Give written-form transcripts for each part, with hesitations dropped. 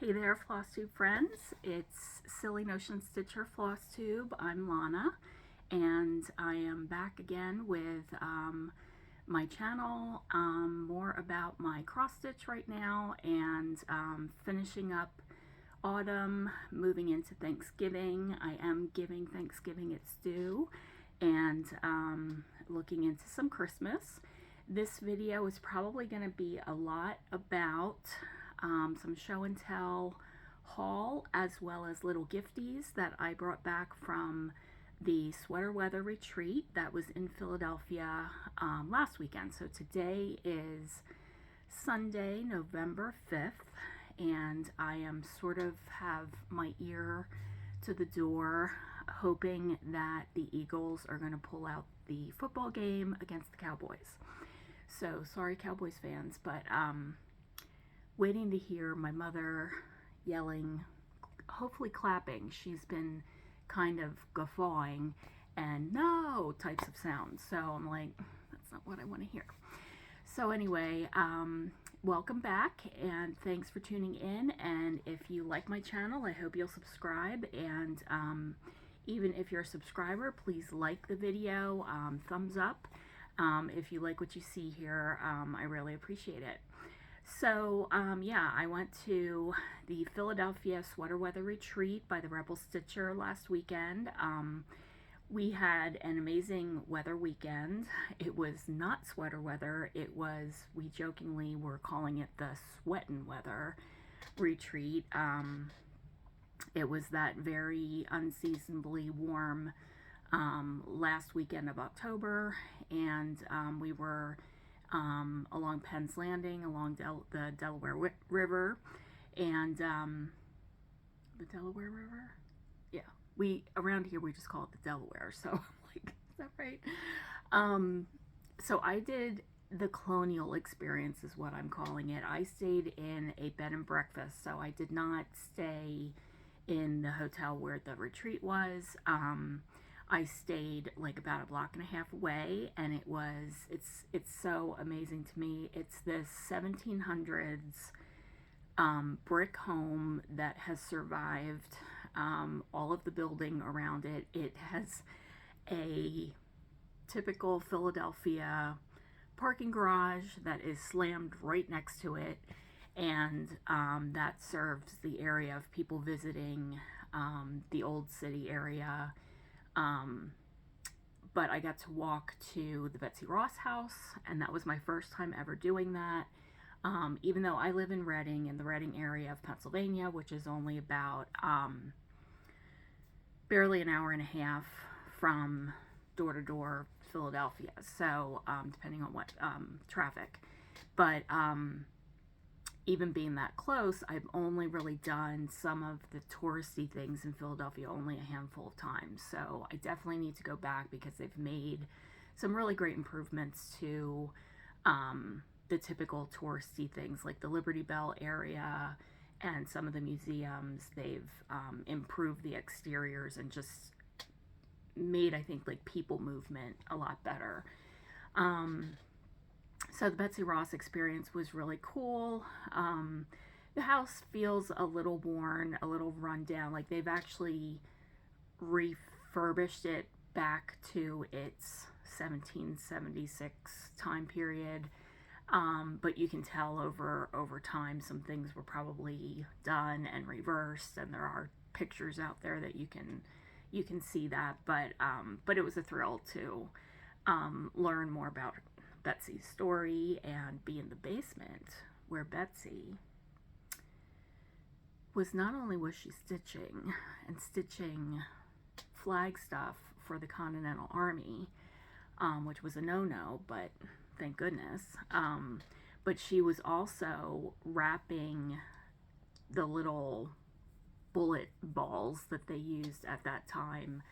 Hey there, Flosstube friends. It's Silly Notion Stitcher Flosstube. I'm Lana, and I am back again with my channel, more about my cross stitch right now, and finishing up autumn, moving into Thanksgiving. I am giving Thanksgiving its due, and looking into some Christmas. This video is probably going to be a lot about some show and tell haul, as well as little gifties that I brought back from the Sweata Weatha Retreat that was in Philadelphia last weekend. So today is Sunday, November 5th, and I am sort of have my ear to the door, hoping that the Eagles are going to pull out the football game against the Cowboys. So sorry, Cowboys fans, but waiting to hear my mother yelling, hopefully clapping. She's been kind of guffawing and no types of sounds. So I'm like, that's not what I want to hear. So anyway, welcome back and thanks for tuning in. And if you like my channel, I hope you'll subscribe. And even if you're a subscriber, please like the video, thumbs up. If you like what you see here, I really appreciate it. So, yeah, I went to the Philadelphia Sweata Weatha Retreat by the Rebel Stitcher last weekend. We had an amazing weather weekend. It was not sweater weather. It was, we jokingly were calling it the Sweatin' Weather Retreat. It was that very unseasonably warm last weekend of October, and we were along Penn's Landing, along the Delaware River, and the Delaware River? Yeah, around here we just call it the Delaware, so I'm like, is that right? So I did the colonial experience is what I'm calling it. I stayed in a bed and breakfast, so I did not stay in the hotel where the retreat was. I stayed like about a block and a half away, and it's so amazing to me. It's this 1700s brick home that has survived all of the building around it. It has a typical Philadelphia parking garage that is slammed right next to it, and that serves the area of people visiting the old city area. But I got to walk to the Betsy Ross house, and that was my first time ever doing that. Even though I live in Reading, in the Reading area of Pennsylvania, which is only about barely an hour and a half from door to door Philadelphia. So depending on what traffic, but even being that close, I've only really done some of the touristy things in Philadelphia only a handful of times. So I definitely need to go back because they've made some really great improvements to the typical touristy things like the Liberty Bell area and some of the museums. They've improved the exteriors and just made, I think, like people movement a lot better. So the Betsy Ross experience was really cool. The house feels a little worn, a little run down. Like they've actually refurbished it back to its 1776 time period. But you can tell over time some things were probably done and reversed, and there are pictures out there that you can see that. But it was a thrill to learn more about Betsy's story and be in the basement where Betsy was. Not only was she stitching flag stuff for the Continental Army, which was a no-no, but thank goodness, but she was also wrapping the little bullet balls that they used at that time.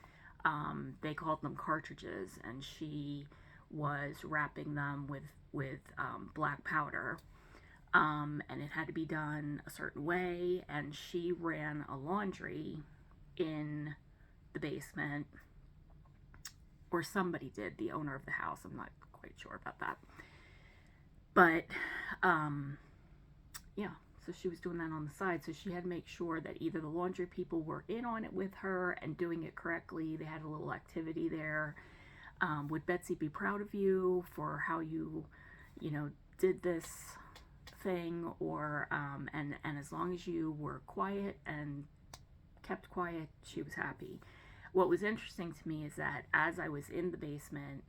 They called them cartridges, and she was wrapping them with black powder, and it had to be done a certain way, and she ran a laundry in the basement, or somebody did, the owner of the house. I'm not quite sure about that, but yeah, So she was doing that on the side. So she had to make sure that either the laundry people were in on it with her and doing it correctly. They had a little activity there. Would Betsy be proud of you for how you did this thing? Or and as long as you were quiet and kept quiet, she was happy. What was interesting to me is that as I was in the basement,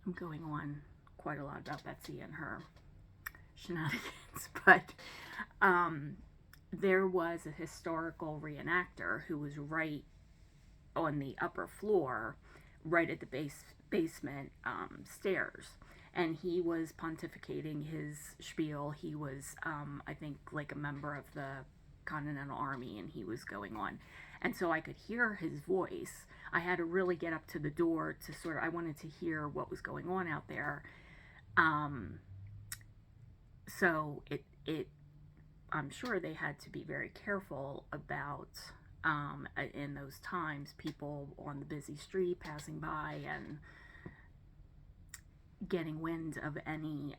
I'm going on quite a lot about Betsy and her shenanigans, but there was a historical reenactor who was right on the upper floor, right at the basement stairs, and he was pontificating his spiel. He was, I think, like a member of the Continental Army, and he was going on. And so I could hear his voice. I had to really get up to the door to I wanted to hear what was going on out there. So I'm sure they had to be very careful about, in those times, people on the busy street passing by and getting wind of any,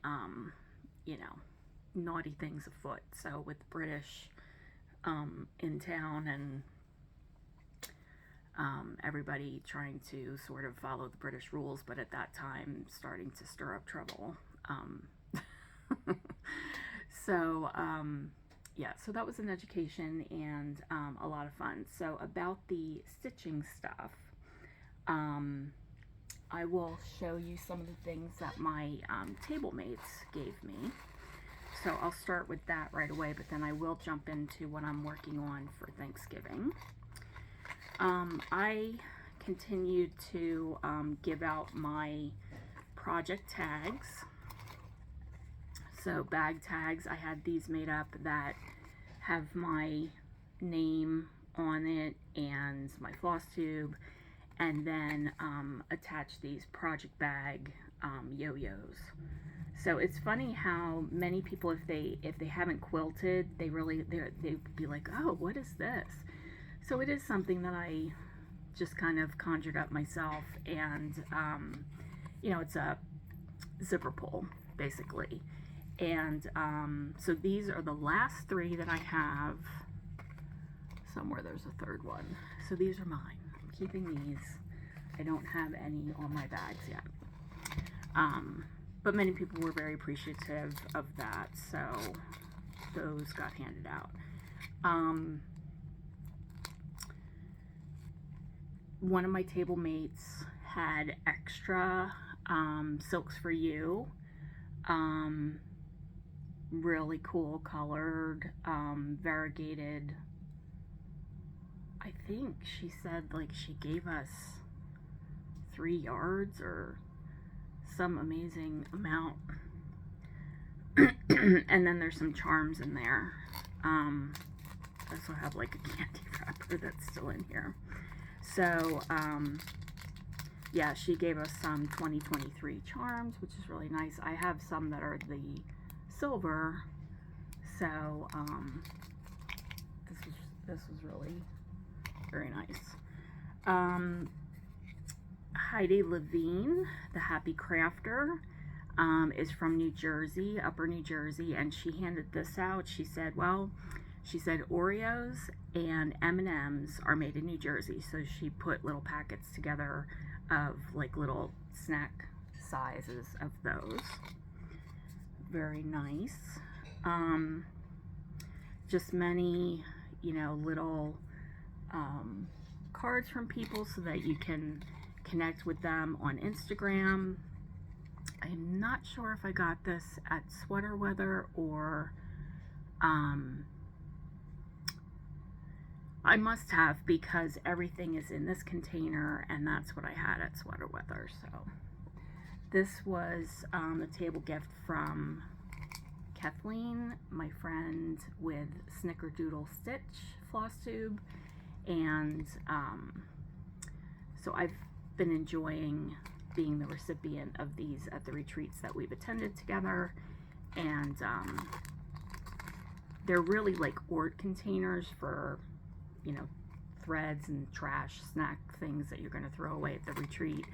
naughty things afoot. So with the British in town and everybody trying to sort of follow the British rules, but at that time starting to stir up trouble. So that was an education and a lot of fun. So about the stitching stuff, I will show you some of the things that my table mates gave me. So I'll start with that right away, but then I will jump into what I'm working on for Thanksgiving. I continued to give out my project tags. So bag tags, I had these made up that have my name on it and my floss tube, and then attach these project bag yo-yos. So it's funny how many people, if they haven't quilted, they'd be like, oh, what is this? So it is something that I just kind of conjured up myself, and it's a zipper pull basically. And so these are the last three that I have. Somewhere there's a third one. So these are mine. I'm keeping these. I don't have any on my bags yet. But many people were very appreciative of that, so those got handed out. One of my table mates had extra Silks for You. Really cool colored, variegated. I think she said like she gave us 3 yards or some amazing amount. And then there's some charms in there. I also have like a candy wrapper that's still in here. So yeah, she gave us some 2023 charms, which is really nice. I have some that are the silver, so this was really very nice. Heidi Levine, the Happy Crafter, is from New Jersey, Upper New Jersey, and she handed this out. She said Oreos and M&Ms are made in New Jersey, so she put little packets together of like little snack sizes of those. Very nice. Just many, little cards from people so that you can connect with them on Instagram. I'm not sure if I got this at Sweata Weatha or I must have, because everything is in this container, and that's what I had at Sweata Weatha. So this was a table gift from Kathleen, my friend with Snickerdoodle Stitch Flosstube, and so I've been enjoying being the recipient of these at the retreats that we've attended together, and they're really like hoard containers for threads and trash snack things that you're going to throw away at the retreat.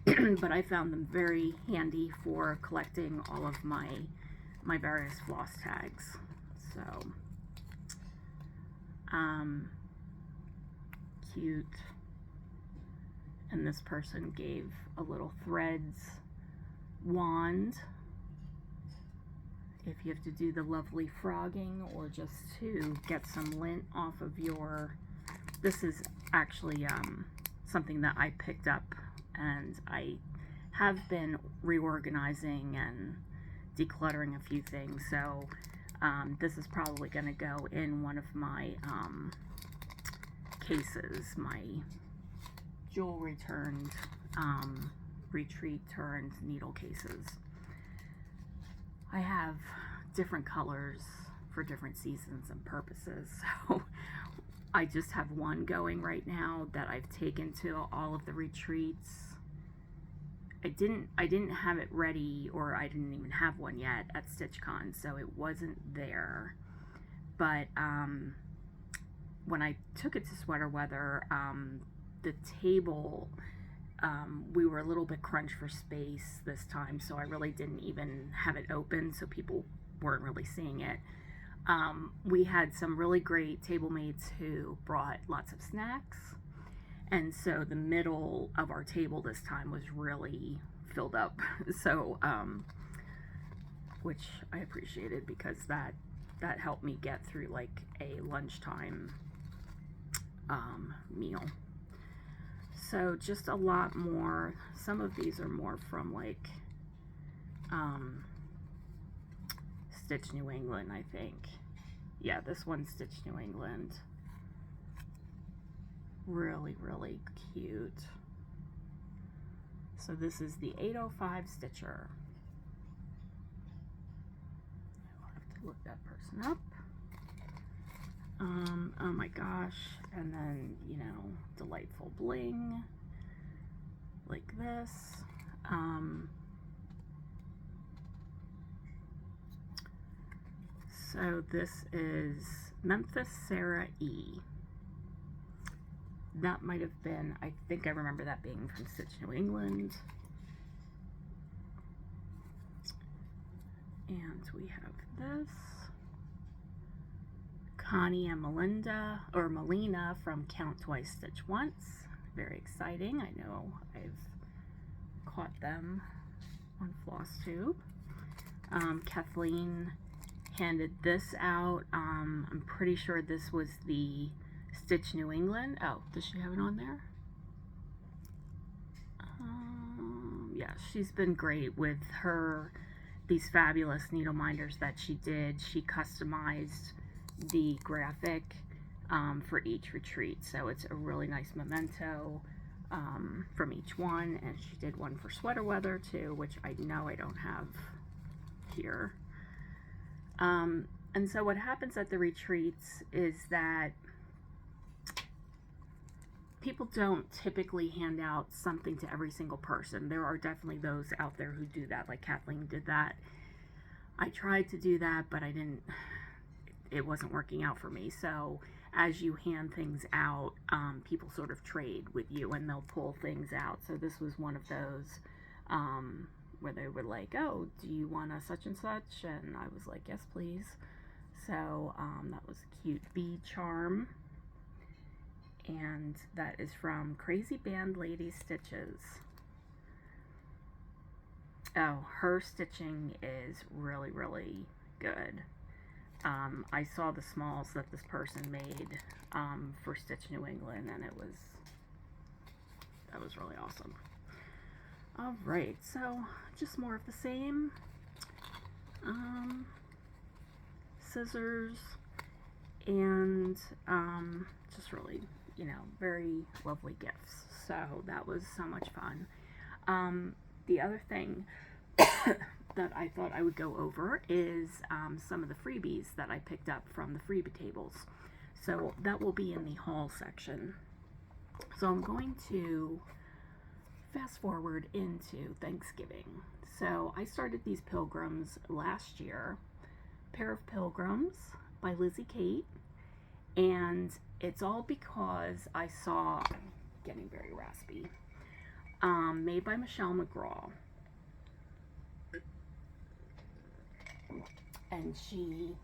But I found them very handy for collecting all of my various floss tags. So, cute. And this person gave a little threads wand if you have to do the lovely frogging, or just to get some lint off of your, this is actually something that I picked up, and I have been reorganizing and decluttering a few things, so this is probably going to go in one of my cases, my jewelry turned retreat turned needle cases. I have different colors for different seasons and purposes, so I just have one going right now that I've taken to all of the retreats. I didn't have it ready, or I didn't even have one yet at StitchCon, so it wasn't there. But when I took it to Sweata Weatha, the table, we were a little bit crunched for space this time, so I really didn't even have it open, so people weren't really seeing it. We had some really great table mates who brought lots of snacks, and so the middle of our table this time was really filled up, so which I appreciated, because that helped me get through like a lunchtime meal. So just a lot more. Some of these are more from like Stitch New England, I think. Yeah, this one's Stitch New England. Really, really cute. So this is the 805 Stitcher. I'll have to look that person up. Oh my gosh. And then, you know, delightful bling like this. So this is Memphis Sarah E. That might have been, I think I remember that being from Stitch New England. And we have this. Connie and Melinda, or Melina from Count Twice, Stitch Once. Very exciting. I know I've caught them on Flosstube. Kathleen handed this out. I'm pretty sure this was the Stitch New England. Oh, does she have it on there? Yeah, she's been great with these fabulous needle minders that she did. She customized the graphic for each retreat, so it's a really nice memento from each one, and she did one for Sweata Weatha too, which I know I don't have here. And so what happens at the retreats is that people don't typically hand out something to every single person. There are definitely those out there who do that, like Kathleen did that. I tried to do that, but it wasn't working out for me. So as you hand things out, people sort of trade with you, and they'll pull things out. So this was one of those where they were like, oh, do you want a such and such? And I was like, yes, please. So that was a cute bead charm. And that is from Crazy Band Lady Stitches. Oh, her stitching is really, really good. I saw the smalls that this person made for Stitch New England, and that was really awesome. All right, so just more of the same. Scissors, and just really, you know, very lovely gifts. So that was so much fun. The other thing that I thought I would go over is some of the freebies that I picked up from the freebie tables. So that will be in the haul section. So I'm going to fast forward into Thanksgiving. So I started these pilgrims last year, Pair of Pilgrims by Lizzie Kate, and it's all because I saw, I'm getting very raspy, made by Michelle McGraw. And she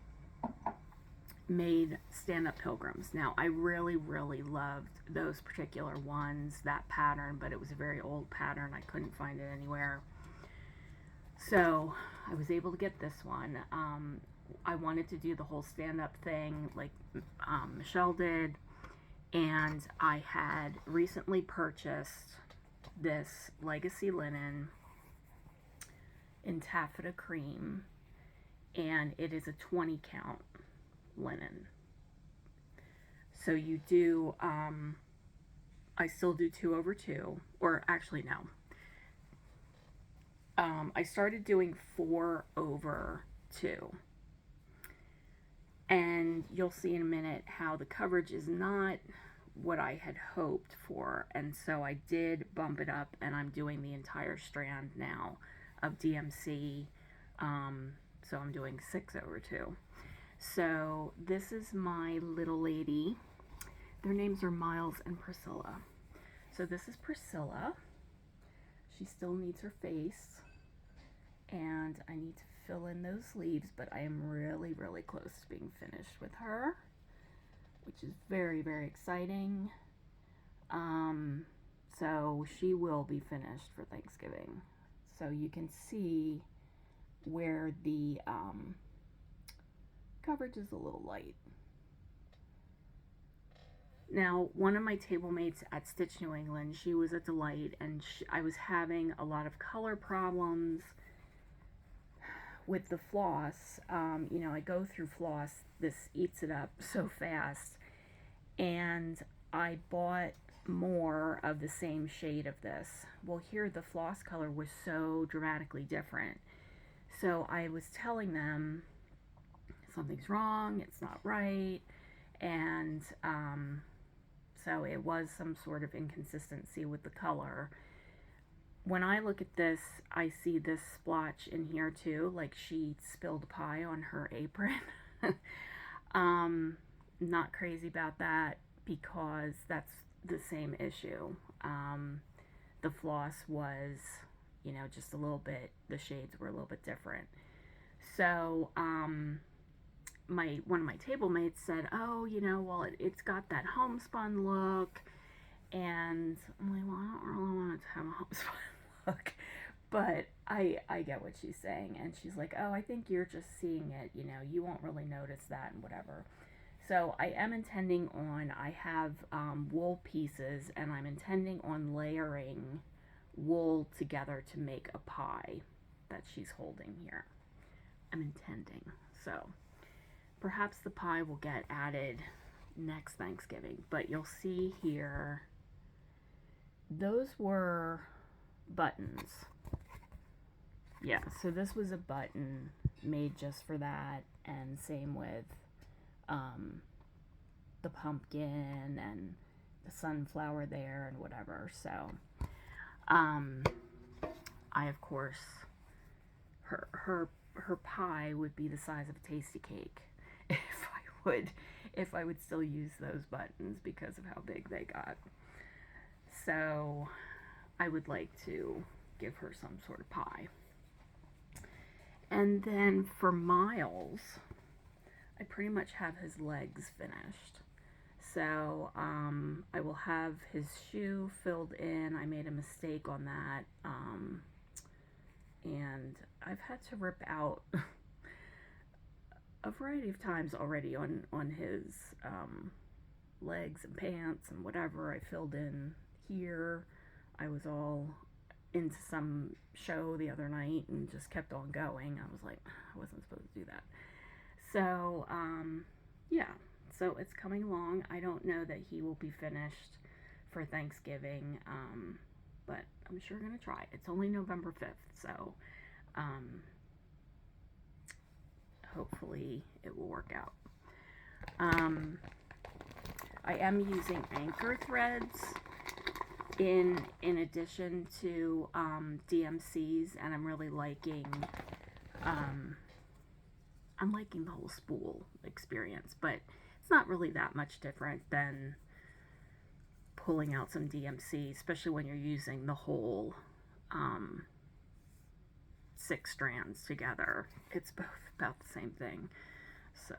made stand-up pilgrims. Now, I really, really loved those particular ones, that pattern, but it was a very old pattern. I couldn't find it anywhere. So I was able to get this one. I wanted to do the whole stand-up thing like Michelle did, and I had recently purchased this legacy linen in taffeta cream, and it is a 20 count linen. So you do, I still do 2/2, or actually no. I started doing 4/2. And you'll see in a minute how the coverage is not what I had hoped for. And so I did bump it up, and I'm doing the entire strand now of DMC. So I'm doing 6/2. So this is my little lady. Their names are Miles and Priscilla. So this is Priscilla. She still needs her face, and I need to fill in those sleeves, but I am really, really close to being finished with her, which is very, very exciting. So she will be finished for Thanksgiving. So you can see where the coverage is a little light. Now, one of my table mates at Stitch New England, she was a delight, and I was having a lot of color problems with the floss. You know, I go through floss, this eats it up so fast, and I bought more of the same shade of this. Well, here the floss color was so dramatically different. So I was telling them something's wrong, it's not right, and so it was some sort of inconsistency with the color. When I look at this, I see this splotch in here too, like she spilled pie on her apron. Not crazy about that, because that's the same issue. The floss was, you know, just a little bit, the shades were a little bit different. So one of my table mates said, oh, you know, well, it's got that homespun look, and I'm like, well, I don't really want it to have a homespun look, but I get what she's saying. And she's like, oh, I think you're just seeing it, you know, you won't really notice that and whatever. So I am intending on, I have wool pieces, and I'm intending on layering wool together to make a pie that she's holding here. I'm intending. So perhaps the pie will get added next Thanksgiving, but you'll see here, those were buttons. Yeah, so this was a button made just for that, and same with the pumpkin and the sunflower there and whatever. So I, of course, her pie would be the size of a tasty cake if I would still use those buttons, because of how big they got. So I would like to give her some sort of pie. And then for Miles, I pretty much have his legs finished. So I will have his shoe filled in. I made a mistake on that. And I've had to rip out a variety of times already on his legs and pants and whatever. I filled in here. I was all into some show the other night and just kept on going. I was like, I wasn't supposed to do that. So yeah, so it's coming along. I don't know that he will be finished for Thanksgiving, but I'm sure gonna try. It's only November 5th, so hopefully it will work out. I am using anchor threads in addition to DMCs, and I'm really liking I'm liking the whole spool experience, but it's not really that much different than pulling out some DMC, especially when you're using the whole 6 strands together. It's both about the same thing. So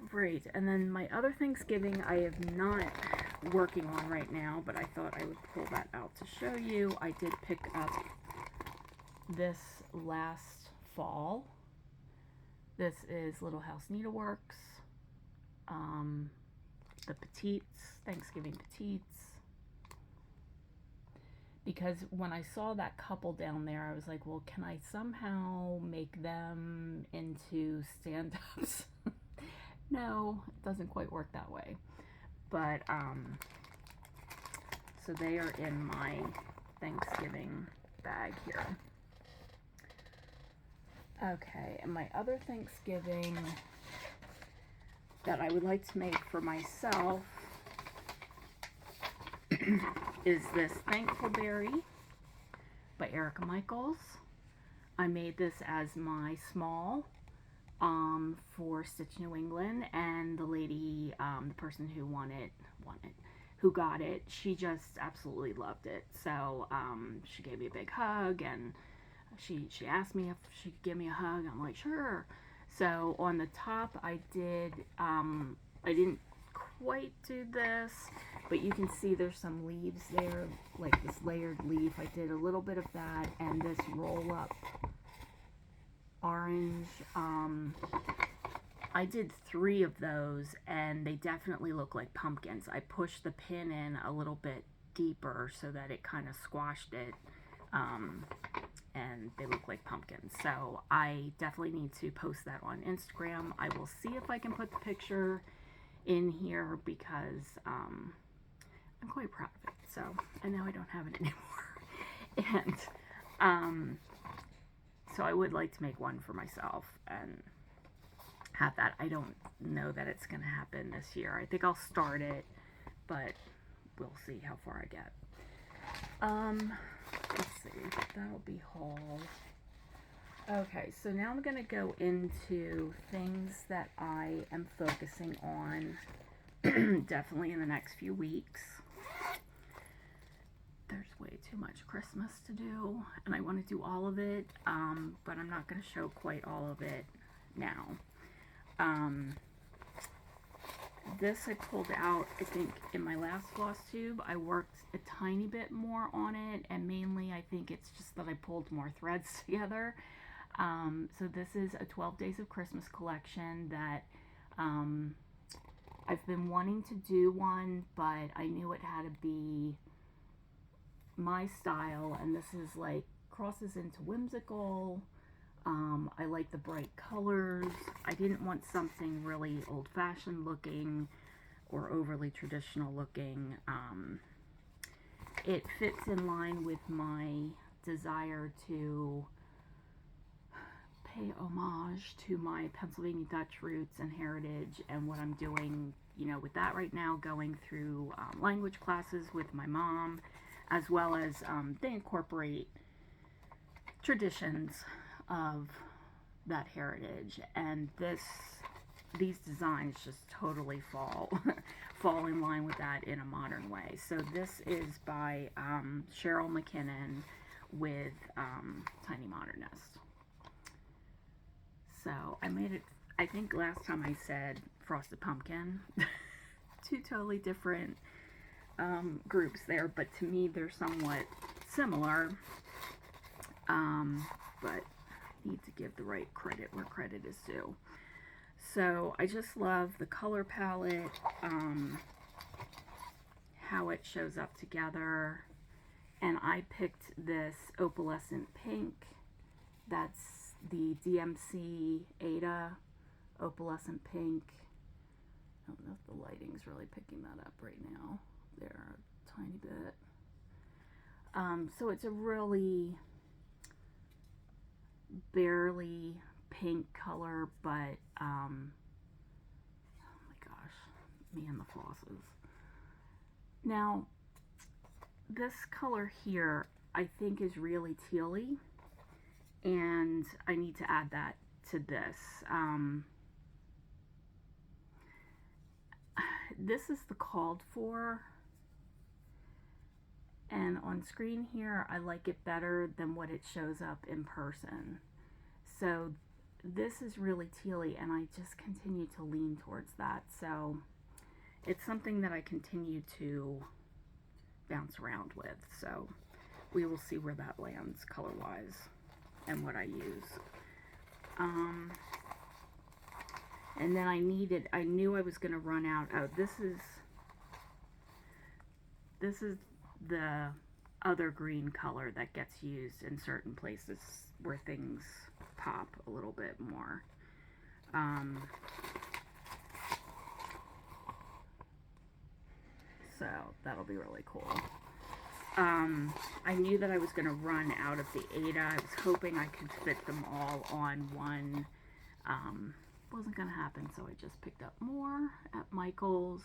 Great. And then my other Thanksgiving I am not working on right now, but I thought I would pull that out to show you. I did pick up this last fall. This is Little House Needleworks. The Petites, Thanksgiving Petites. Because when I saw that couple down there, I was like, well, can I somehow make them into stand-ups? No, it doesn't quite work that way. But, so they are in my Thanksgiving bag here. Okay, and my other Thanksgiving that I would like to make for myself is this Thankful Berry by Erica Michaels. I made this as my small for Stitch New England, and the lady, the person who who got it, she just absolutely loved it. So she gave me a big hug, and she asked me if she could give me a hug. I'm like, sure. So on the top I did, I didn't quite do this, but you can see there's some leaves there, like this layered leaf. I did a little bit of that, and this roll up orange. I did 3 of those, and they definitely look like pumpkins. I pushed the pin in a little bit deeper so that it kind of squashed it, and they look like pumpkins. So I definitely need to post that on Instagram. I will see if I can put the picture in here, because I'm quite proud of it. So, and now I don't have it anymore. And so I would like to make one for myself and have that. I don't know that it's going to happen this year. I think I'll start it, but we'll see how far I get. Let's see, that'll be haul. Okay, so now I'm going to go into things that I am focusing on definitely in the next few weeks. There's way too much Christmas to do, and I want to do all of it, but I'm not going to show quite all of it now. This I pulled out, I think, in my last Flosstube. I worked a tiny bit more on it, and mainly I think it's just that I pulled more threads together. So this is a 12 Days of Christmas collection that I've been wanting to do one, but I knew it had to be my style, and this is like crosses into whimsical. I like the bright colors. I didn't want something really old-fashioned looking or overly traditional looking. It fits in line with my desire to pay homage to my Pennsylvania Dutch roots and heritage, and what I'm doing, you know, with that right now, going through language classes with my mom, as well as they incorporate traditions of that heritage, and these designs just totally fall in line with that in a modern way. So this is by Cheryl McKinnon with Tiny Modernist. So I made it, I think last time I said Frosted Pumpkin. 2 totally different groups there, but to me they're somewhat similar, but need to give the right credit where credit is due. So I just love the color palette, how it shows up together, and I picked this opalescent pink. That's the DMC Ada opalescent pink. I don't know if the lighting's really picking that up right now. There, a tiny bit. So it's a really barely pink color, but oh my gosh, me and the flosses. Now this color here I think is really tealy, and I need to add that to this. This is the called for, and on screen here I like it better than what it shows up in person. So this is really tealy, and I just continue to lean towards that. So it's something that I continue to bounce around with. So we will see where that lands color-wise and what I use. And then I knew I was going to run out. Oh, this is the other green color that gets used in certain places where things pop a little bit more. So that'll be really cool. I knew that I was going to run out of the Ada. I was hoping I could fit them all on one. Wasn't going to happen, so I just picked up more at Michael's.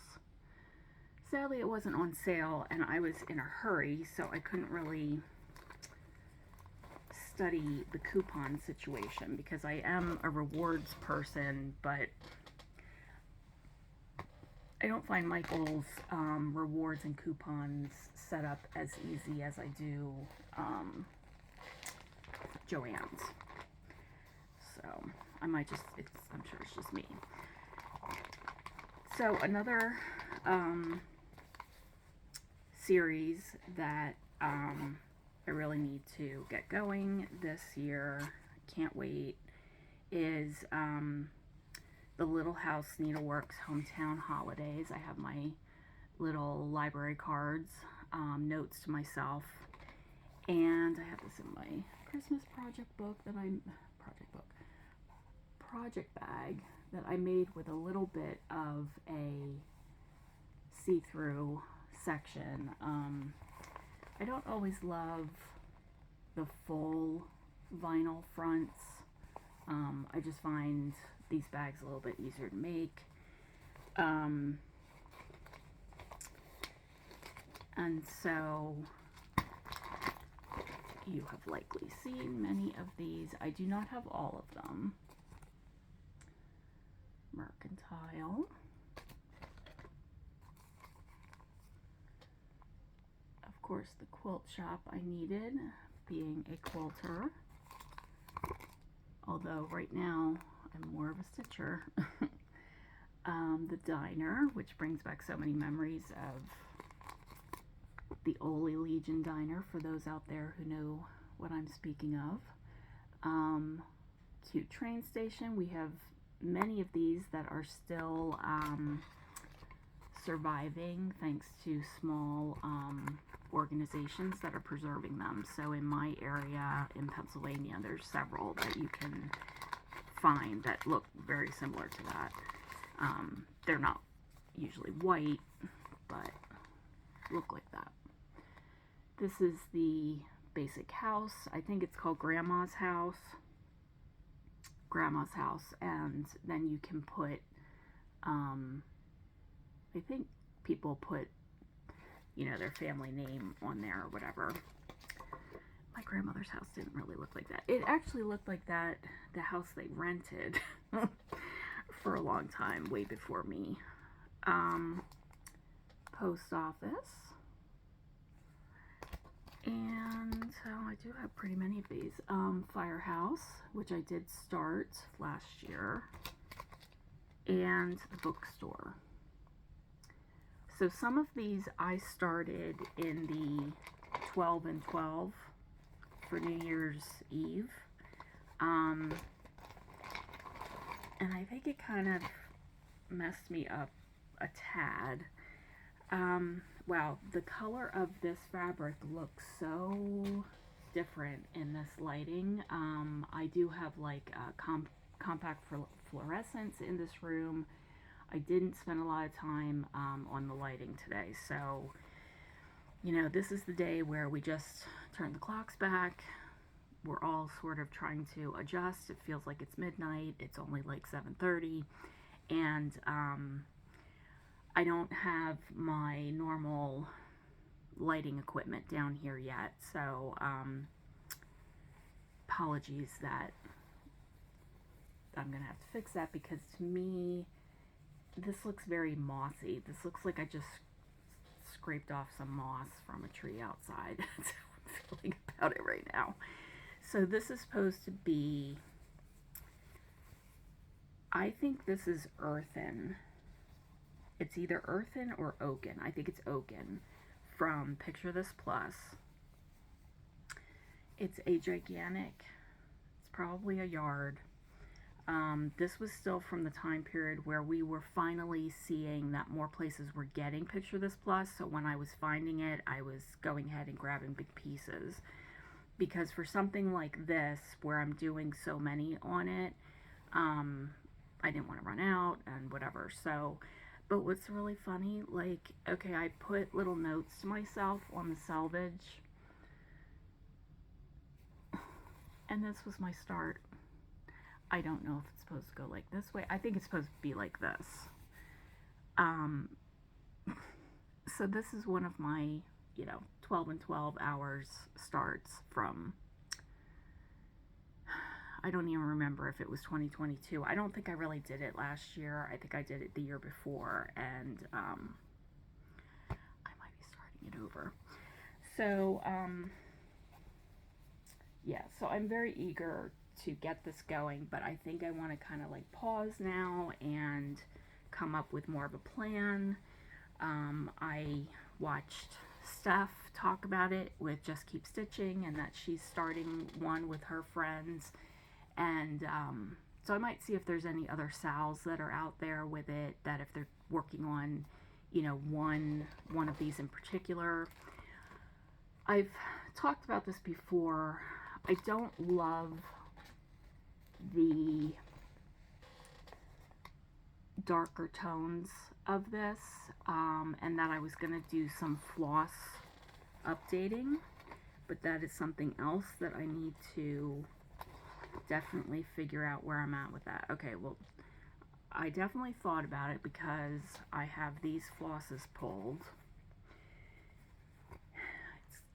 Sadly, it wasn't on sale, and I was in a hurry, so I couldn't really study the coupon situation, because I am a rewards person, but I don't find Michael's rewards and coupons set up as easy as I do Joann's. So I might just, I'm sure it's just me. So another series that I really need to get going this year, can't wait, is the Little House Needleworks Hometown Holidays. I have my little library cards, notes to myself, and I have this in my Christmas project bag that I made with a little bit of a see-through section. I don't always love the full vinyl fronts. I just find these bags a little bit easier to make. And so you have likely seen many of these. I do not have all of them. Mercantile. Of course, the quilt shop I needed, being a quilter. Although right now I'm more of a stitcher. The diner, which brings back so many memories of the Ole Legion diner, for those out there who know what I'm speaking of. Cute train station. We have many of these that are still surviving thanks to small organizations that are preserving them. So in my area in Pennsylvania, there's several that you can find that look very similar to that. They're not usually white, but look like that. This is the basic house. I think it's called Grandma's house. And then you can put, I think people put, you know, their family name on there or whatever. My grandmother's house didn't really look like that. It actually looked like that, the house they rented for a long time, way before me. Post office. And so I do have pretty many of these. Firehouse, which I did start last year. And the bookstore. So some of these I started in the 12 and 12 for New Year's Eve. And I think it kind of messed me up a tad. Wow, the color of this fabric looks so different in this lighting. I do have like a compact fluorescence in this room. I didn't spend a lot of time on the lighting today, so you know, this is the day where we just turn the clocks back. We're all sort of trying to adjust. It feels like it's midnight. It's only like 7:30, and I don't have my normal lighting equipment down here yet, so apologies that I'm gonna have to fix that, because to me this looks very mossy. This looks like I just scraped off some moss from a tree outside. That's how I'm feeling about it right now. So this is supposed to be I think this is earthen. It's either earthen or oaken. I think it's oaken from Picture This Plus. It's a gigantic, it's probably a yard. This was still from the time period where we were finally seeing that more places were getting Picture This Plus. So when I was finding it, I was going ahead and grabbing big pieces. Because for something like this, where I'm doing so many on it, I didn't want to run out and whatever. So, but what's really funny, like, okay, I put little notes to myself on the selvage. And this was my start. I don't know if it's supposed to go like this way. I think it's supposed to be like this. So this is one of my, 12 and 12 hours starts from, I don't even remember if it was 2022. I don't think I really did it last year. I think I did it the year before, and I might be starting it over. So, yeah, so I'm very eager to get this going, but I think I want to kind of like pause now and come up with more of a plan. I watched Steph talk about it with Just Keep Stitching, and that she's starting one with her friends, and so I might see if there's any other Sals that are out there with it, that if they're working on, one of these in particular. I've talked about this before. I don't love the darker tones of this, and that I was going to do some floss updating, but that is something else that I need to definitely figure out where I'm at with that. Okay, well, I definitely thought about it because I have these flosses pulled.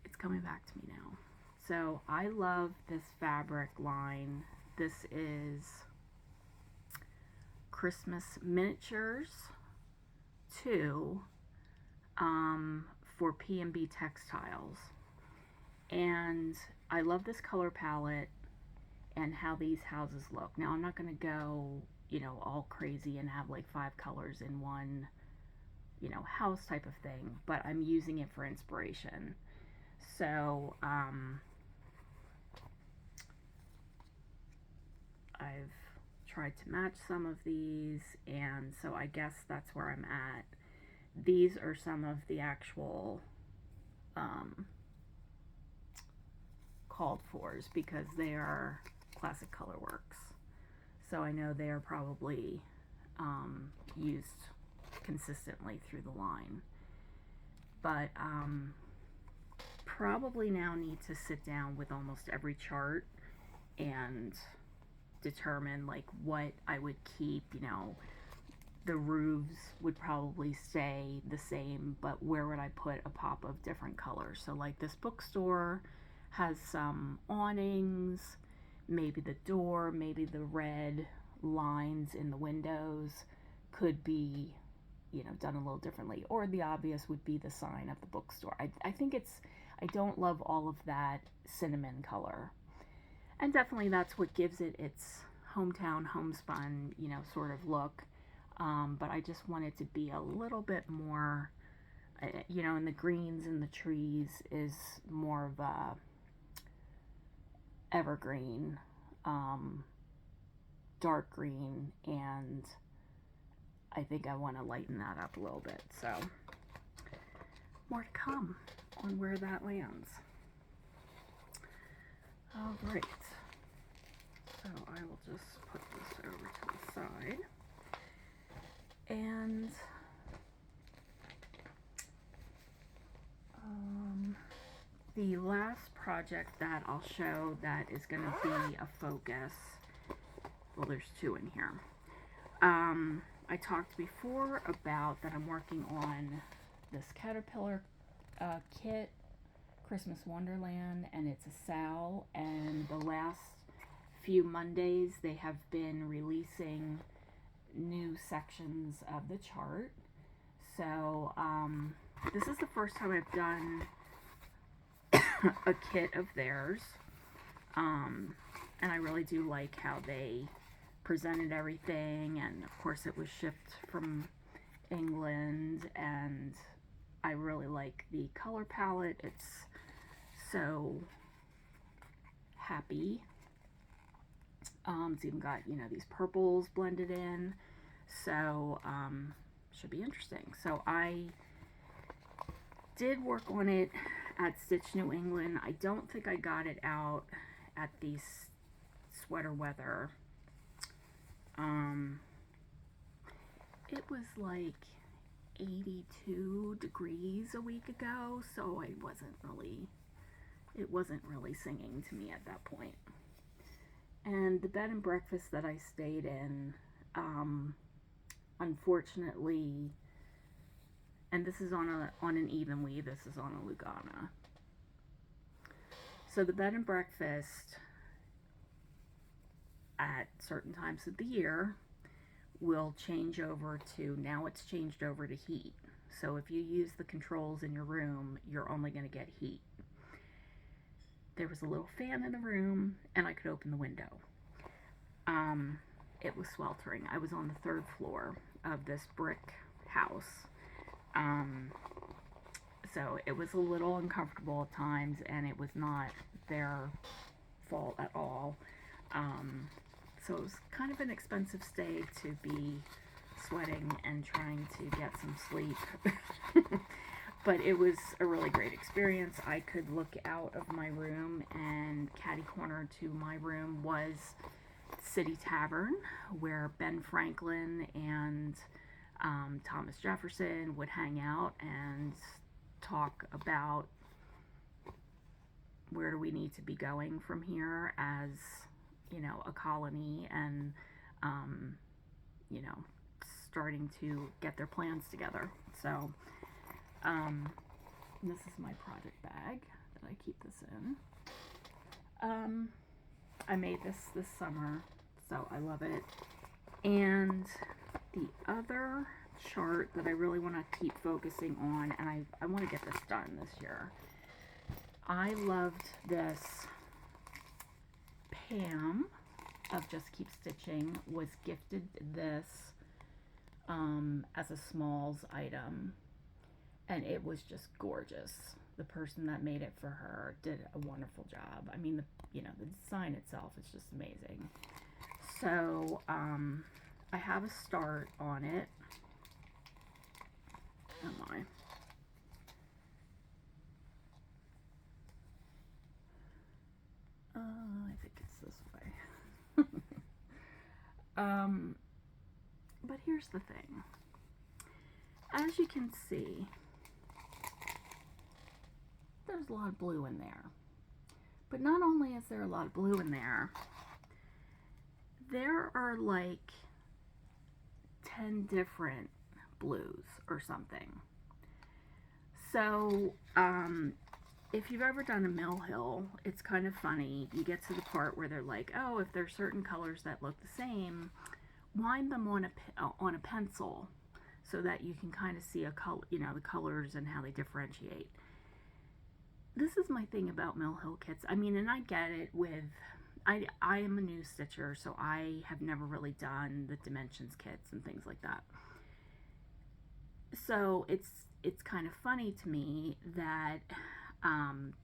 It's coming back to me now. So I love this fabric line. This is Christmas Miniatures 2 for P&B Textiles. And I love this color palette and how these houses look. Now I'm not going to go, all crazy and have like 5 colors in one, house type of thing, but I'm using it for inspiration. So, I've tried to match some of these, and so I guess that's where I'm at. These are some of the actual called fors, because they are Classic Colorworks. So I know they are probably used consistently through the line. But probably now need to sit down with almost every chart and determine like what I would keep. The roofs would probably stay the same, but where would I put a pop of different colors? So like this bookstore has some awnings, maybe the door, maybe the red lines in the windows could be, done a little differently, or the obvious would be the sign of the bookstore. I think I don't love all of that cinnamon color. And definitely that's what gives it its hometown, homespun, sort of look. But I just want it to be a little bit more, and the greens and the trees is more of a evergreen, dark green, and I think I want to lighten that up a little bit. So more to come on where that lands. All right, so I will just put this over to the side. And the last project that I'll show that is going to be a focus, well, there's 2 in here. I talked before about that I'm working on this caterpillar kit, Christmas Wonderland, and it's a Sal, and the last few Mondays they have been releasing new sections of the chart. So this is the first time I've done a kit of theirs, and I really do like how they presented everything, and of course it was shipped from England, and I really like the color palette. It's so happy. It's even got, you know, these purples blended in, so should be interesting. So I did work on it at Stitch New England. I don't think I got it out at the Sweata Weatha. It was like 82 degrees a week ago, so it wasn't really singing to me at that point. And the bed and breakfast that I stayed in, unfortunately, and this is on an even weave, this is on a Lugana. So the bed and breakfast at certain times of the year will change over to, now it's changed over to heat. So if you use the controls in your room, you're only going to get heat. There was a little fan in the room, and I could open the window. It was sweltering. I was on the 3rd floor of this brick house. So it was a little uncomfortable at times, and it was not their fault at all. So it was kind of an expensive stay to be sweating and trying to get some sleep. But it was a really great experience. I could look out of my room, and catty corner to my room was City Tavern, where Ben Franklin and Thomas Jefferson would hang out and talk about where do we need to be going from here as, you know, a colony, and you know, starting to get their plans together. So this is my project bag that I keep this in. I made this summer, so I love it. And the other chart that I really want to keep focusing on, and I want to get this done this year. I loved this. Pam of Just Keep Stitching was gifted this as a smalls item, and it was just gorgeous. The person that made it for her did a wonderful job. I mean, the design itself is just amazing. So I have a start on it. Oh my. I think it's this way. But here's the thing. As you can see, there's a lot of blue in there. But not only is there a lot of blue in there, there are like 10 different blues or something. So, if you've ever done a mill hill, it's kind of funny. You get to the part where they're like, oh, if there's certain colors that look the same, wind them on a pencil so that you can kind of see a color, you know, the colors and how they differentiate. This is my thing about mill hill kits. I mean, and I get it with, I am a new stitcher, so I have never really done the dimensions kits and things like that. So it's kind of funny to me that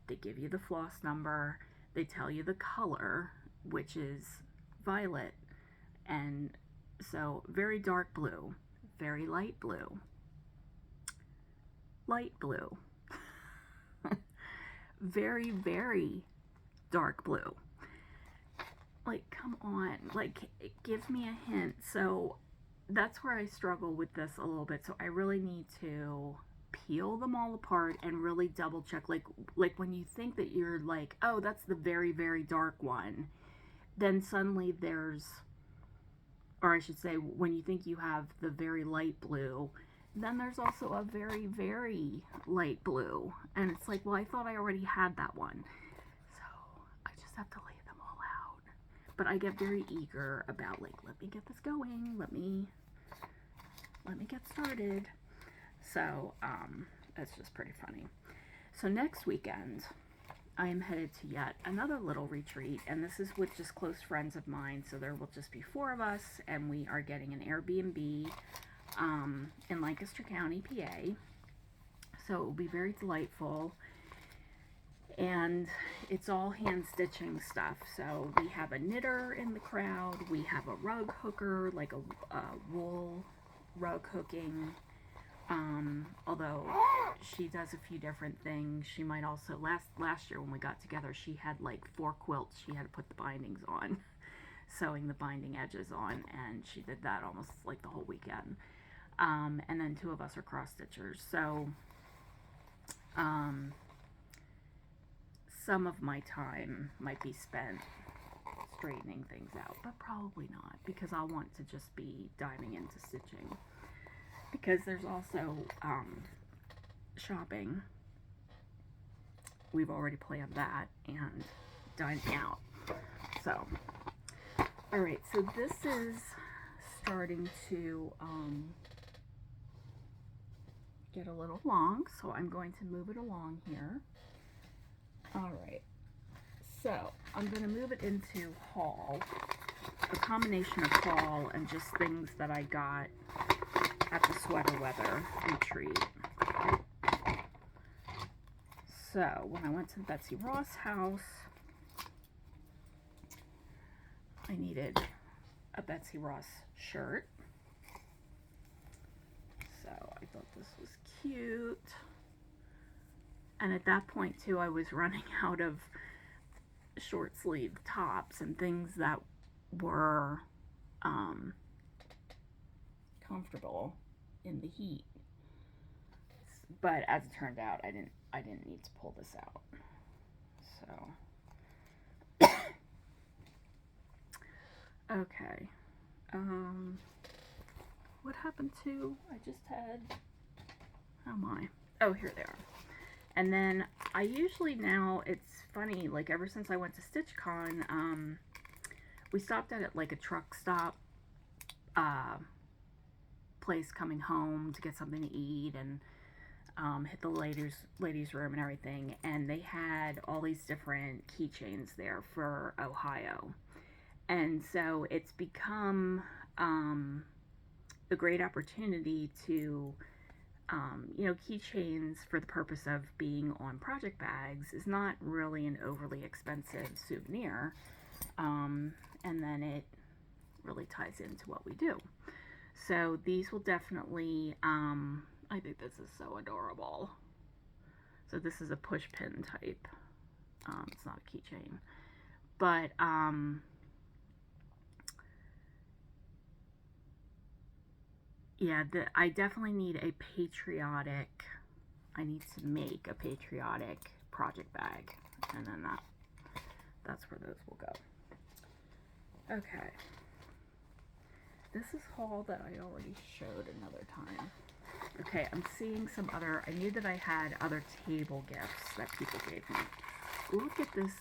they give you the floss number, they tell you the color, which is violet, and so very dark blue, very light blue, very, very dark blue. Like, come on, like, it gives me a hint. So that's where I struggle with this a little bit. So I really need to peel them all apart and really double check. Like when you think that you're like, oh, that's the very, very dark one, then suddenly there's, or I should say, when you think you have the very light blue, then there's also a very, very light blue. And it's like, well, I thought I already had that one. So I just have to lay them all out. But I get very eager about, like, let me get this going. Let me get started. So, it's just pretty funny. So next weekend, I am headed to yet another little retreat, and this is with just close friends of mine, so there will just be 4 of us, and we are getting an Airbnb in Lancaster County, PA. So it will be very delightful, and it's all hand stitching stuff. So we have a knitter in the crowd, we have a rug hooker, like a wool rug hooking, although she does a few different things. She might also, last year when we got together, she had like 4 quilts she had to put the bindings on, sewing the binding edges on, and she did that almost like the whole weekend. And then 2 of us are cross stitchers, so some of my time might be spent straightening things out, but probably not, because I'll want to just be diving into stitching. Because there's also shopping. We've already planned that, and dining out. So, alright, so this is starting to get a little long, so I'm going to move it along here. Alright, so I'm going to move it into haul, a combination of haul and just things that I got at the Sweata Weatha Retreat. So when I went to the Betsy Ross house, I needed a Betsy Ross shirt. So I thought this was cute. And at that point too, I was running out of short sleeve tops and things that were comfortable in the heat. But as it turned out, I didn't need to pull this out. So okay. What happened to, I just had, how am I? Oh, here they are. And then I usually now, it's funny, like ever since I went to StitchCon, we stopped at like a truck stop place coming home to get something to eat, and hit the ladies room and everything, and they had all these different keychains there for Ohio. And so it's become a great opportunity to you know, keychains for the purpose of being on project bags is not really an overly expensive souvenir, and then it really ties into what we do. So these will definitely, I think this is so adorable. So this is a push pin type. It's not a keychain, but yeah, I definitely need a patriotic, I need to make a patriotic project bag, and then that's where those will go. Okay. This is haul that I already showed another time. Okay, I'm seeing some other, I knew that I had other table gifts that people gave me. Look at this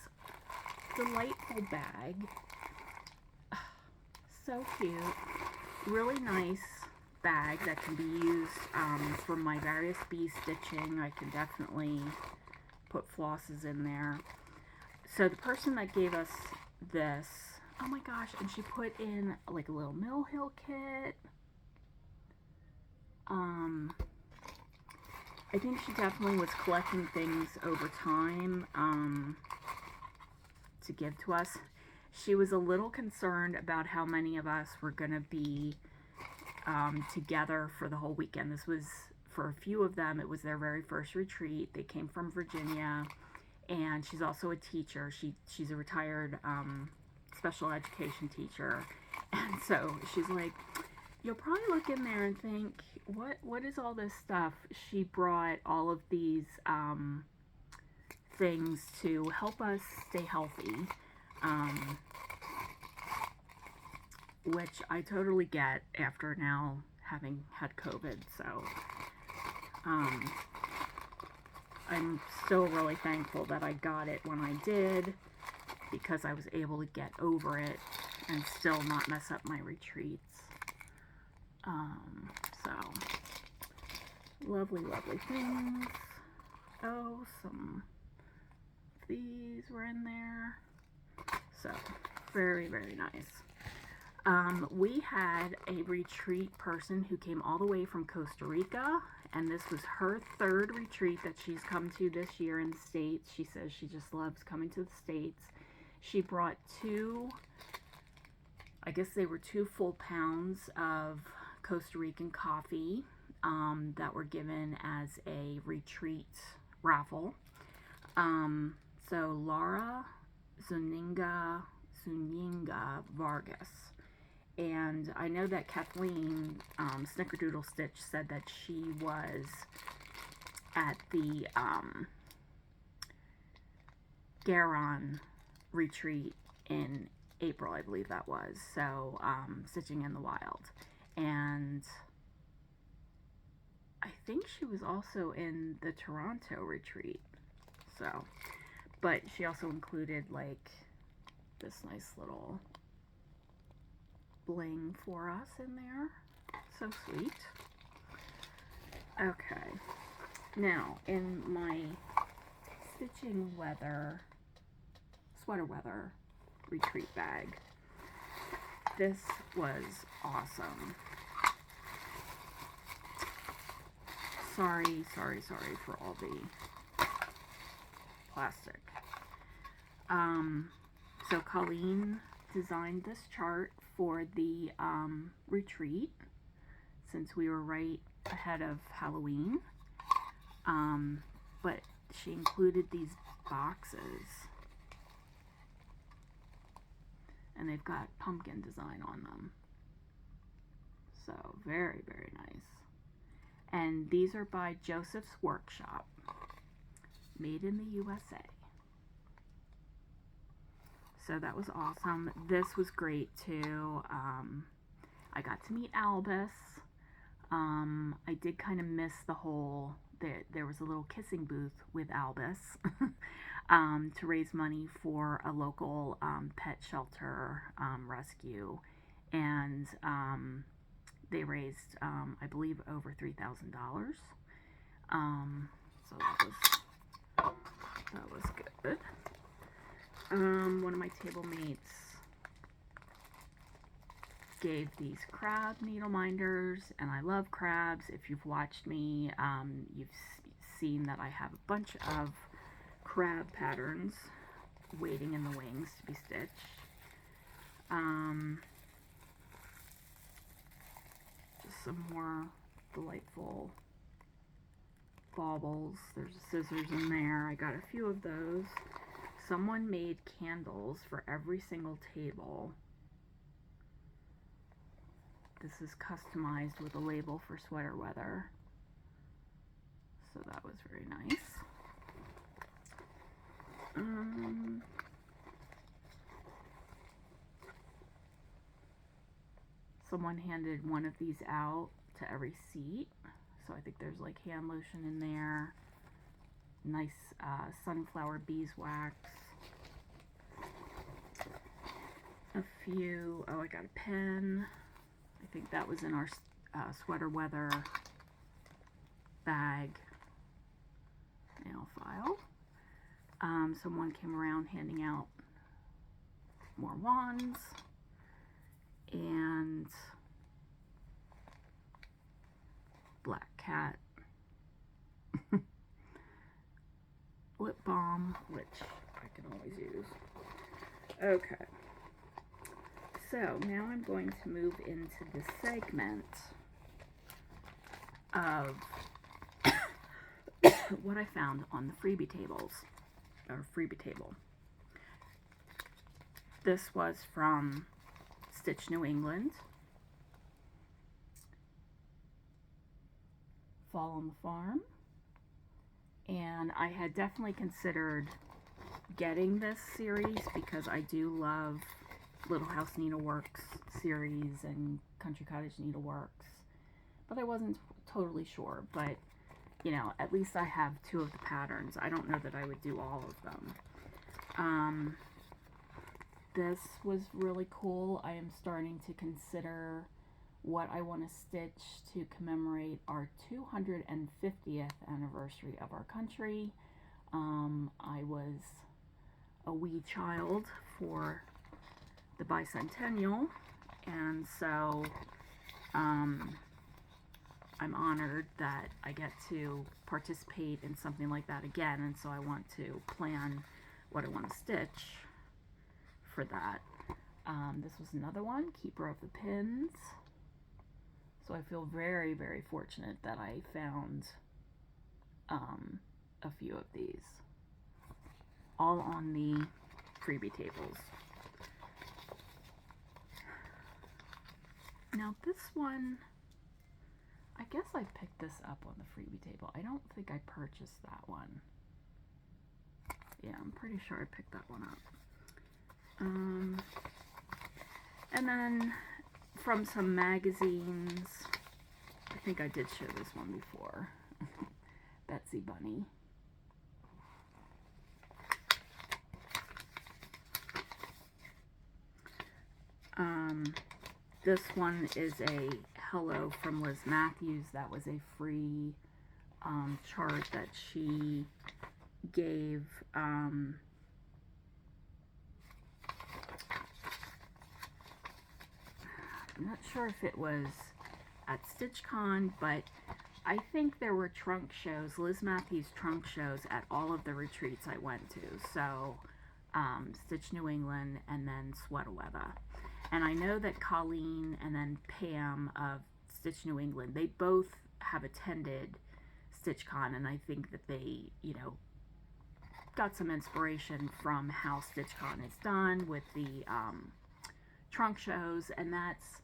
delightful bag. So cute. Really nice bag that can be used for my various bee stitching. I can definitely put flosses in there. So the person that gave us this, oh my gosh, and she put in like a little Mill Hill kit. I think she definitely was collecting things over time to give to us. She was a little concerned about how many of us were going to be together for the whole weekend. This was, for a few of them, it was their very first retreat. They came from Virginia, and she's also a teacher. She's a retired special education teacher, and so she's like, you'll probably look in there and think, what is all this stuff? She brought all of these things to help us stay healthy, which I totally get after now having had COVID. So I'm still really thankful that I got it when I did, because I was able to get over it and still not mess up my retreats. So lovely, lovely things. Oh, some these were in there. So, very, very nice. We had a retreat person who came all the way from Costa Rica, and this was her third retreat that she's come to this year in the States. She says she just loves coming to the States. She brought two, I guess they were 2 full pounds of Costa Rican coffee that were given as a retreat raffle. So Laura Zuninga Vargas. And I know that Kathleen Snickerdoodle Stitch said that she was at the Garon retreat in April, I believe that was. So, Stitching in the Wild. And I think she was also in the Toronto retreat. So, but she also included like this nice little bling for us in there. So sweet. Okay. Now, in my Sweata Weatha Retreat bag, this was awesome. Sorry for all the plastic. So Colleen designed this chart for the retreat, since we were right ahead of Halloween. But she included these boxes, and they've got pumpkin design on them. So very, very nice. And these are by Joseph's Workshop, made in the USA. So that was awesome. This was great too. I got to meet Albus. I did kind of miss the whole, there was a little kissing booth with Albus to raise money for a local pet shelter rescue. And they raised, I believe, over $3,000. So that was good. One of my table mates gave these crab needle minders, and I love crabs. If you've watched me, you've seen that I have a bunch of crab patterns waiting in the wings to be stitched. Just some more delightful baubles. There's scissors in there. I got a few of those. Someone made candles for every single table. This is customized with a label for Sweata Weatha. So that was very nice. Someone handed one of these out to every seat. So I think there's like hand lotion in there. Nice sunflower beeswax. A few, oh, I got a pen. I think that was in our Sweata Weatha bag. Nail file. Someone came around handing out more wands. And Black Cat lip balm, which I can always use. Okay. So now I'm going to move into the segment of what I found on the freebie tables, or freebie table. This was from Stitch New England. Fall on the Farm. And I had definitely considered getting this series because I do love Little House Needleworks series and Country Cottage Needleworks, but I wasn't totally sure. But you know, at least I have 2 of the patterns. I don't know that I would do all of them. This was really cool. I am starting to consider what I want to stitch to commemorate our 250th anniversary of our country. I was a wee child for the bicentennial, and so I'm honored that I get to participate in something like that again, and so I want to plan what I want to stitch for that. This was another one, Keeper of the Pins. So I feel very, very fortunate that I found a few of these, all on the freebie tables. Now this one, I guess I picked this up on the freebie table. I don't think I purchased that one. Yeah, I'm pretty sure I picked that one up. And then from some magazines, I think I did show this one before. Betsy Bunny. This one is a hello from Liz Matthews. That was a free chart that she gave I'm not sure if it was at StitchCon, but I think there were trunk shows, Liz Matthews trunk shows at all of the retreats I went to. So Stitch New England and then Sweata Weatha. And I know that Colleen and then Pam of Stitch New England, they both have attended StitchCon, and I think that they, you know, got some inspiration from how StitchCon is done with the trunk shows, and that's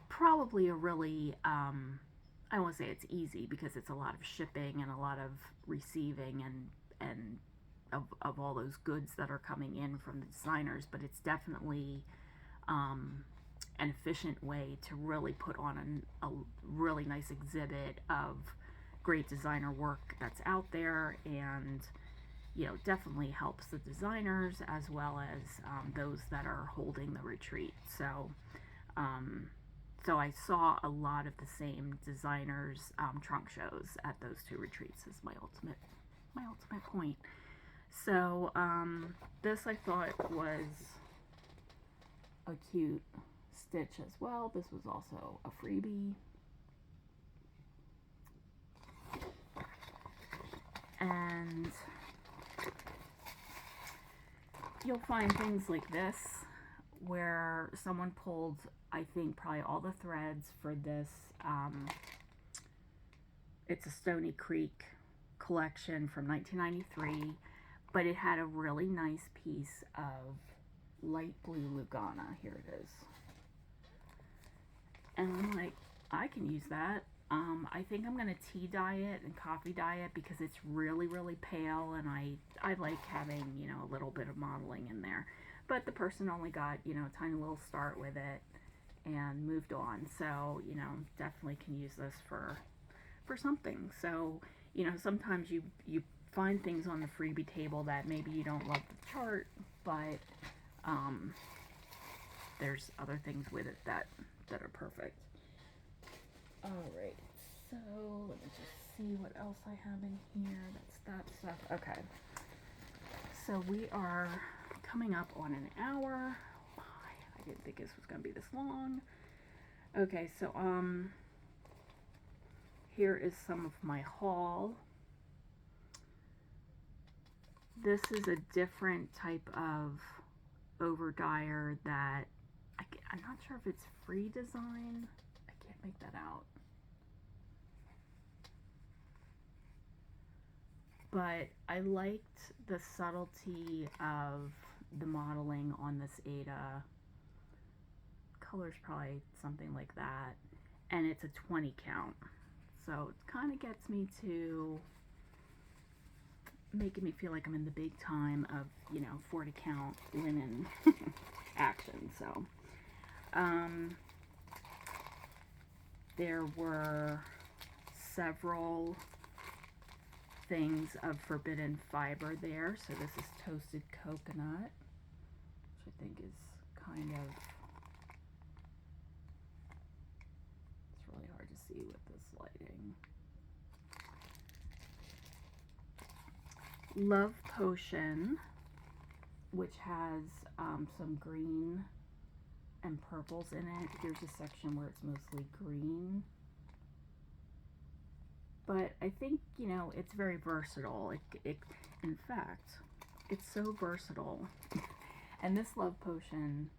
probably a really, I won't say it's easy because it's a lot of shipping and a lot of receiving and of all those goods that are coming in from the designers, but it's definitely an efficient way to really put on a really nice exhibit of great designer work that's out there, and you know, definitely helps the designers as well as those that are holding the retreat. So so I saw a lot of the same designers trunk shows at those two retreats is my ultimate point. So this I thought was a cute stitch as well. This was also a freebie. And you'll find things like this where someone pulled, I think, probably all the threads for this. It's a Stony Creek collection from 1993, but it had a really nice piece of light blue Lugana. Here it is. And I'm like, I can use that. I think I'm going to tea dye it and coffee dye it because it's really, really pale, and I like having, you know, a little bit of modeling in there. But the person only got, you know, a tiny little start with it and moved on. So, you know, definitely can use this for something. So, you know, sometimes you find things on the freebie table that maybe you don't love the chart, but there's other things with it that are perfect. Alright, so let me just see what else I have in here. That's that stuff. Okay. So we are coming up on an hour. I didn't think this was going to be this long. Okay, so here is some of my haul. This is a different type of over dyer that I'm not sure if it's free design. I can't make that out. But I liked the subtlety of the modeling on this Ada. Color's probably something like that. And it's a 20 count. So it kind of gets me to making me feel like I'm in the big time of, you know, 40 count linen action. So there were several things of forbidden fiber there. So this is toasted coconut, which I think is kind of, it's really hard to see with this lighting. Love Potion, which has some green and purples in it. Here's a section where it's mostly green. But I think, you know, it's very versatile. In fact, it's so versatile. And this love potion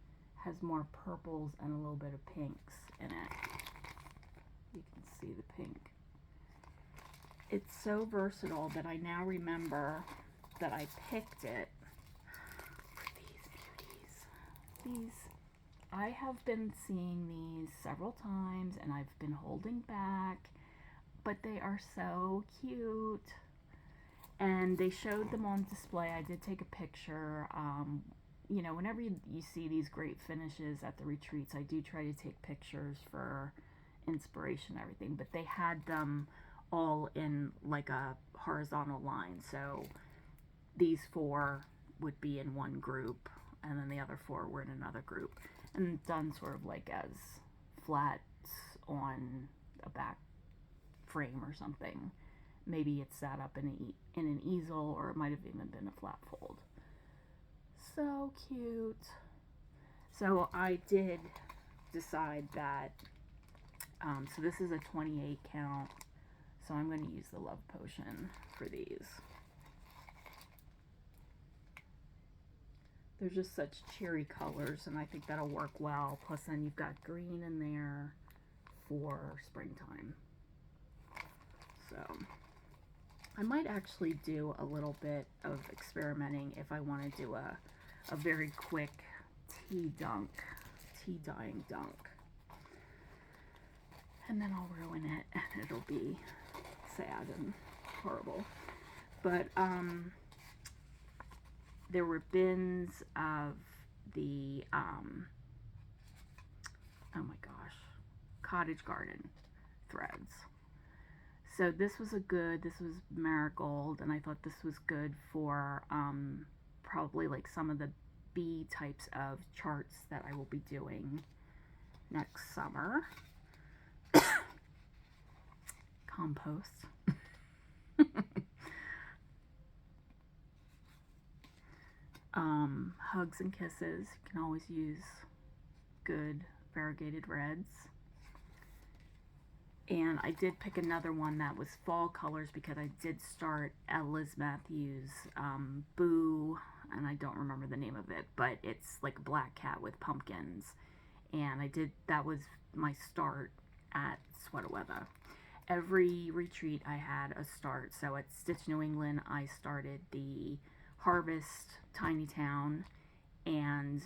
has more purples and a little bit of pinks in it. You can see the pink. It's so versatile that I now remember that I picked it for these beauties. I have been seeing these several times and I've been holding back, but they are so cute. And they showed them on display. I did take a picture. You know, whenever you see these great finishes at the retreats, I do try to take pictures for inspiration and everything, but they had them all in like a horizontal line. So these 4 would be in one group and then the other 4 were in another group, and done sort of like as flats on a back frame or something. Maybe it's sat up in an easel, or it might have even been a flat fold. So cute. So I did decide that, so this is a 28 count, so I'm going to use the love potion for these. They're just such cheery colors, and I think that'll work well. Plus then you've got green in there for springtime. So I might actually do a little bit of experimenting if I want to do a very quick tea dyeing dunk. And then I'll ruin it and it'll be sad and horrible. But there were bins of the oh my gosh, cottage garden threads. So this was marigold, and I thought this was good for probably like some of the bee types of charts that I will be doing next summer. Compost. Hugs and kisses. You can always use good variegated reds. And I did pick another one that was fall colors because I did start Liz Matthews' Boo, and I don't remember the name of it, but it's like a black cat with pumpkins. And that was my start at Sweata Weatha. Every retreat I had a start. So at Stitch New England, I started the Harvest Tiny Town, and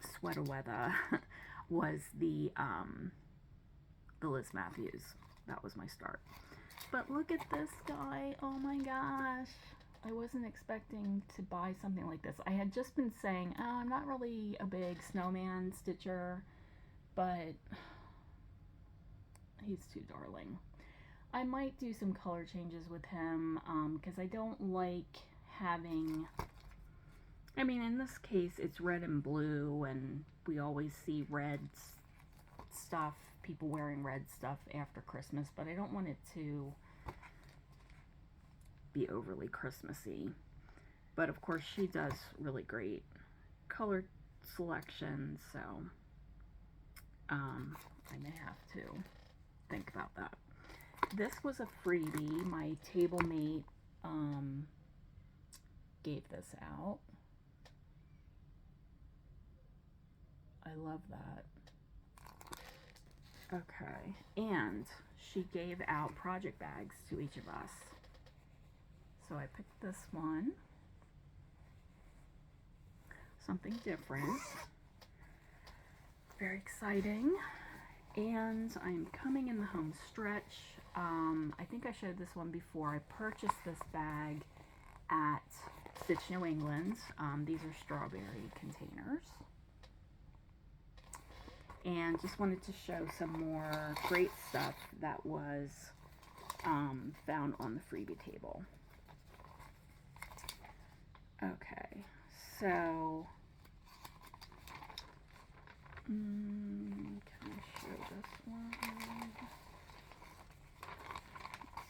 Sweata Weatha was the Liz Matthews. That was my start. But look at this guy. Oh my gosh. I wasn't expecting to buy something like this. I had just been saying, oh, I'm not really a big snowman stitcher, but he's too darling. I might do some color changes with him because I don't like having, I mean, in this case it's red and blue, and we always see red stuff, people wearing red stuff after Christmas, but I don't want it to be overly Christmassy. But of course she does really great color selection, so I may have to think about that. This was a freebie. My table mate gave this out. I love that. Okay, and she gave out project bags to each of us. So I picked this one. Something different. Very exciting. And I'm coming in the home stretch. I think I showed this one before. I purchased this bag at Stitch New England. These are strawberry containers. And just wanted to show some more great stuff that was found on the freebie table. Okay, so can I show this one?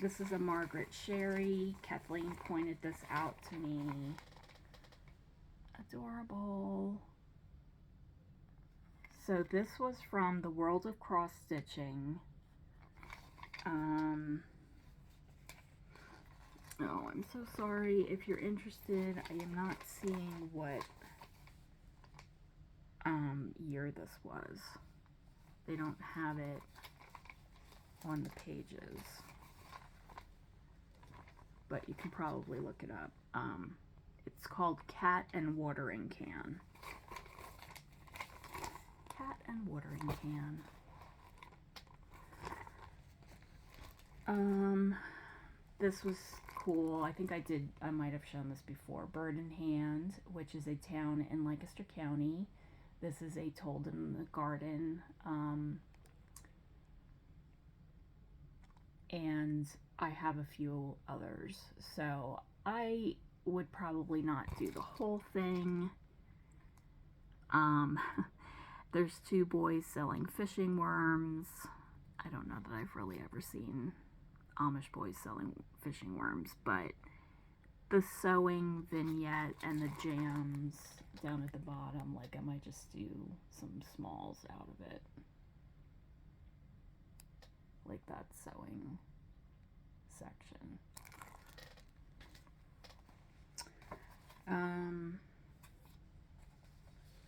This is a Margaret Sherry. Kathleen pointed this out to me. Adorable. So this was from the World of Cross Stitching. Oh, I'm so sorry. If you're interested, I am not seeing what year this was. They don't have it on the pages, but you can probably look it up. It's called Cat and Watering Can. Cat and Watering Can. This was cool. I think I might have shown this before. Bird in Hand, which is a town in Lancaster County. This is a Told in the Garden. And I have a few others. So I would probably not do the whole thing. There's two boys selling fishing worms. I don't know that I've really ever seen Amish boys selling fishing worms, but the sewing vignette and the jams down at the bottom, like I might just do some smalls out of it. Like that sewing section.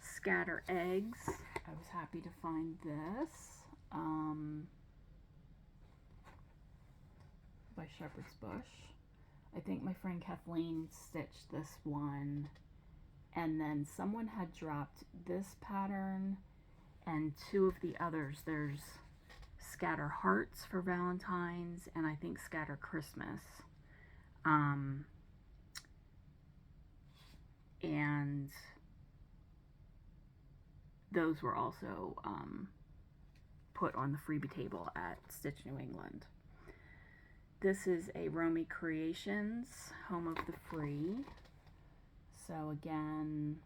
Scatter Eggs. I was happy to find this. By Shepherd's Bush. I think my friend Kathleen stitched this one, and then someone had dropped this pattern and two of the others. There's Scatter Hearts for Valentine's, and I think Scatter Christmas. And those were also put on the freebie table at Stitch New England. This is a Romy Creations, Home of the Free. So again,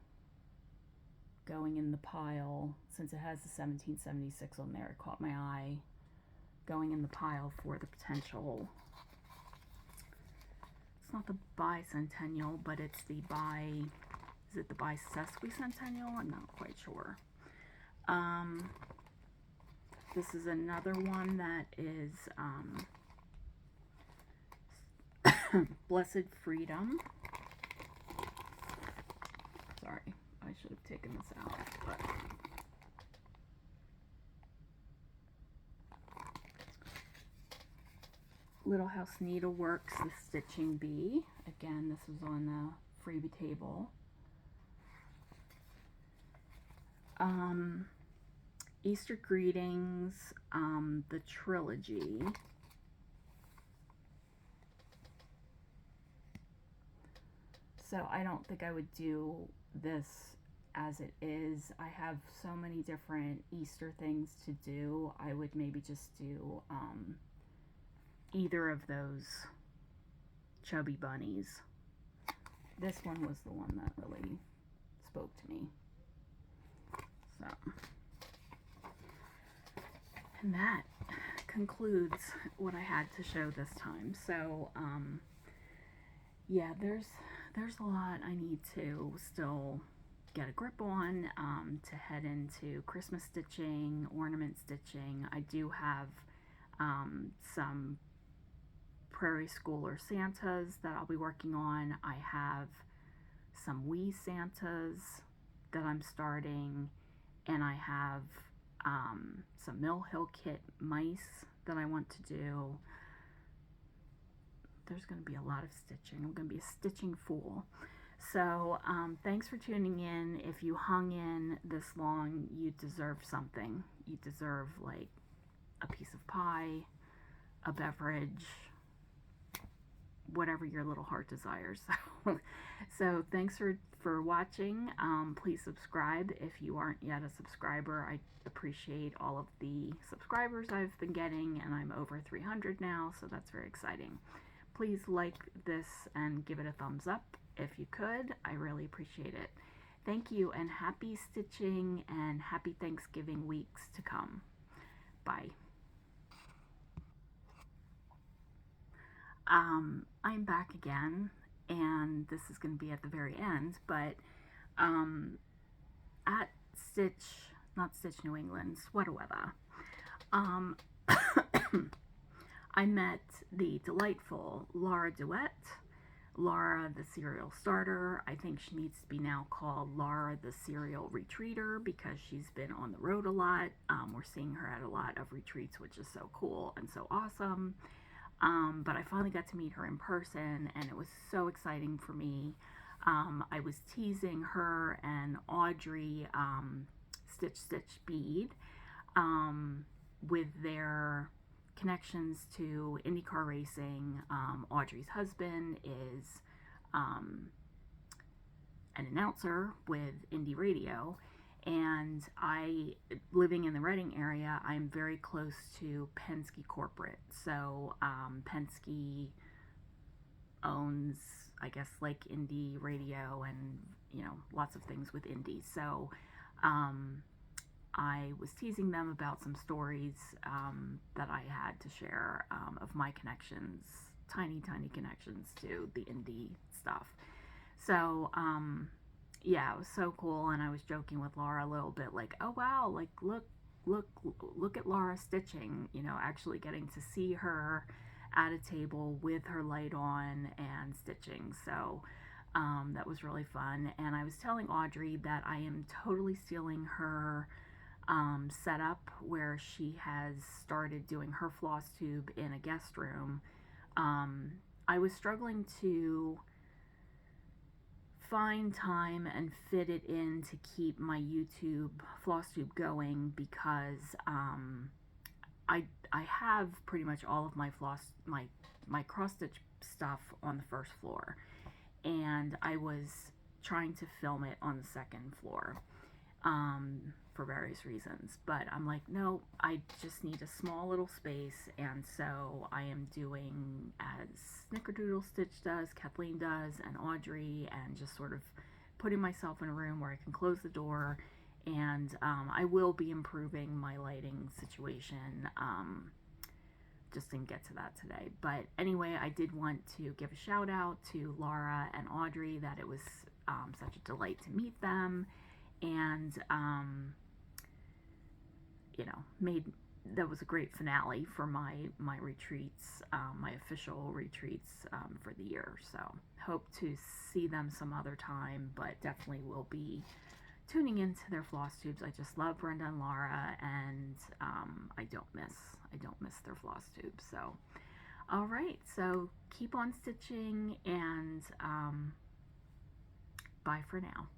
going in the pile, since it has the 1776 on there, it caught my eye. Going in the pile for the potential. It's not the bicentennial, but it's the is it the bisesquicentennial? I'm not quite sure. This is another one that is Blessed Freedom. Sorry, I should have taken this out, but Little House Needleworks, The Stitching Bee. Again, this was on the freebie table. Easter Greetings, the trilogy. So I don't think I would do this as it is. I have so many different Easter things to do. I would maybe just do either of those chubby bunnies. This one was the one that really spoke to me. So, and that concludes what I had to show this time. So, yeah, there's a lot I need to still get a grip on to head into Christmas stitching, ornament stitching. I do have some Prairie Schooler Santas that I'll be working on. I have some wee Santas that I'm starting, and I have some Mill Hill Kit mice that I want to do. There's going to be a lot of stitching. I'm going to be a stitching fool. So thanks for tuning in. If you hung in this long, you deserve something. You deserve like a piece of pie, a beverage, whatever your little heart desires. So thanks for watching. Please subscribe if you aren't yet a subscriber. I appreciate all of the subscribers I've been getting, and I'm over 300 now, so that's very exciting. Please like this and give it a thumbs up if you could. I really appreciate it. Thank you, and happy stitching and happy Thanksgiving weeks to come. Bye. I'm back again, and this is going to be at the very end, but at Stitch, not Stitch New England, Sweata Weatha, um, I met the delightful Laura Duet. Laura the Serial Starter. I think she needs to be now called Laura the Serial Retreater because she's been on the road a lot. We're seeing her at a lot of retreats, which is so cool and so awesome. But I finally got to meet her in person, and it was so exciting for me. I was teasing her and Audrey, Stitch Stitch Bead, with their connections to IndyCar racing. Audrey's husband is an announcer with Indy Radio, and living in the Reading area, I'm very close to Penske corporate. So Penske owns, I guess, like Indy Radio and lots of things with Indy. So I was teasing them about some stories that I had to share of my connections, tiny connections to the indie stuff. So, yeah, it was so cool, and I was joking with Laura a little bit, like, oh wow, like look at Laura stitching, actually getting to see her at a table with her light on and stitching. So that was really fun. And I was telling Audrey that I am totally stealing her setup where she has started doing her Flosstube in a guest room. I was struggling to find time and fit it in to keep my YouTube Flosstube going because I have pretty much all of my my cross stitch stuff on the first floor, and I was trying to film it on the second floor. For various reasons, but I'm like, no, I just need a small little space, and so I am doing as Snickerdoodle Stitch does, Kathleen does, and Audrey, and just sort of putting myself in a room where I can close the door, and I will be improving my lighting situation. Just didn't get to that today, but anyway, I did want to give a shout out to Laura and Audrey that it was such a delight to meet them, and that was a great finale for my retreats, my official retreats for the year. So hope to see them some other time, but definitely will be tuning into their Flosstubes. I just love Brenda and Laura, and I don't miss their Flosstubes. So all right, so keep on stitching, and bye for now.